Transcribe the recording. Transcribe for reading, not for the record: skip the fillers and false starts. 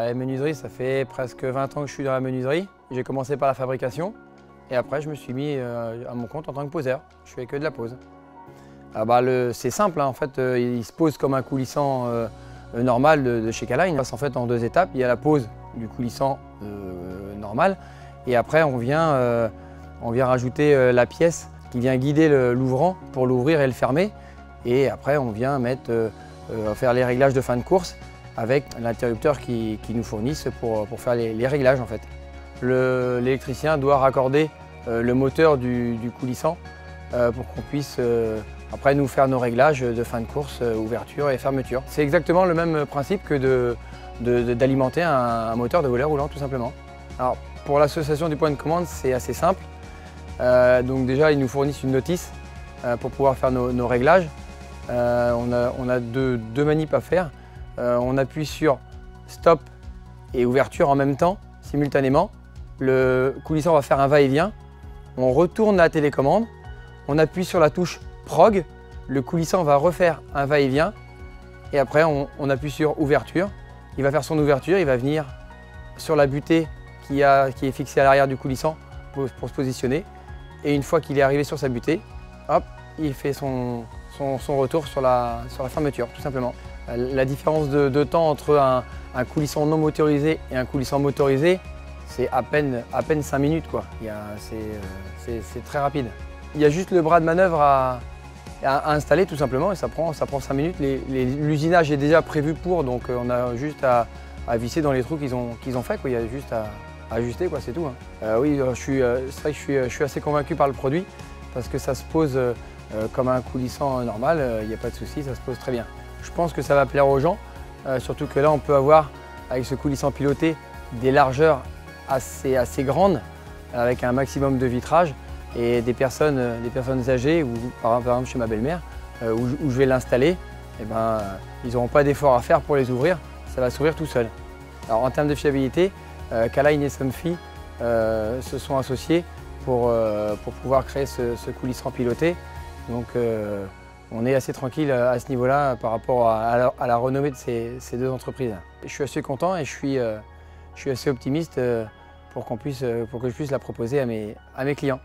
La menuiserie, ça fait presque 20 ans que je suis dans la menuiserie. J'ai commencé par la fabrication et après je me suis mis à mon compte en tant que poseur. Je fais que de la pose. C'est simple, hein, en fait, il se pose comme un coulissant normal de chez Kala. Il passe en fait en 2 étapes. Il y a la pose du coulissant normal et après on vient rajouter la pièce qui vient guider l'ouvrant pour l'ouvrir et le fermer. Et après on vient faire les réglages de fin de course avec l'interrupteur qu'ils nous fournissent pour faire les réglages en fait. L'électricien doit raccorder le moteur du coulissant pour qu'on puisse après nous faire nos réglages de fin de course, ouverture et fermeture. C'est exactement le même principe que d'alimenter un moteur de volet roulant tout simplement. Alors, pour l'association du point de commande, c'est assez simple. Donc déjà, ils nous fournissent une notice pour pouvoir faire nos réglages. On a deux manips à faire. On appuie sur stop et ouverture en même temps, simultanément. Le coulissant va faire un va-et-vient. On retourne la télécommande. On appuie sur la touche prog. Le coulissant va refaire un va-et-vient. Et après, on appuie sur ouverture. Il va faire son ouverture. Il va venir sur la butée qui est fixée à l'arrière du coulissant pour se positionner. Et une fois qu'il est arrivé sur sa butée, hop, il fait son retour sur la fermeture, tout simplement. La différence de temps entre un coulissant non motorisé et un coulissant motorisé, c'est à peine 5 minutes, quoi. C'est très rapide. Il y a juste le bras de manœuvre à installer tout simplement et ça prend 5 minutes. L'usinage est déjà prévu pour, donc on a juste à visser dans les trous qu'ils ont fait, quoi. Il y a juste à ajuster, quoi, c'est tout, hein. Oui, c'est vrai que je suis assez convaincu par le produit parce que ça se pose comme un coulissant normal, il n'y a pas de souci, ça se pose très bien. Je pense que ça va plaire aux gens, surtout que là on peut avoir avec ce coulissant piloté des largeurs assez grandes avec un maximum de vitrage et des personnes âgées, ou par exemple chez ma belle-mère, où je vais l'installer, ils n'auront pas d'effort à faire pour les ouvrir, ça va s'ouvrir tout seul. Alors en termes de fiabilité, Kala et Somfy se sont associés pour pouvoir créer ce coulissant piloté. Donc on est assez tranquille à ce niveau-là par rapport à la renommée de ces deux entreprises. Je suis assez content et je suis assez optimiste pour que je puisse la proposer à mes clients.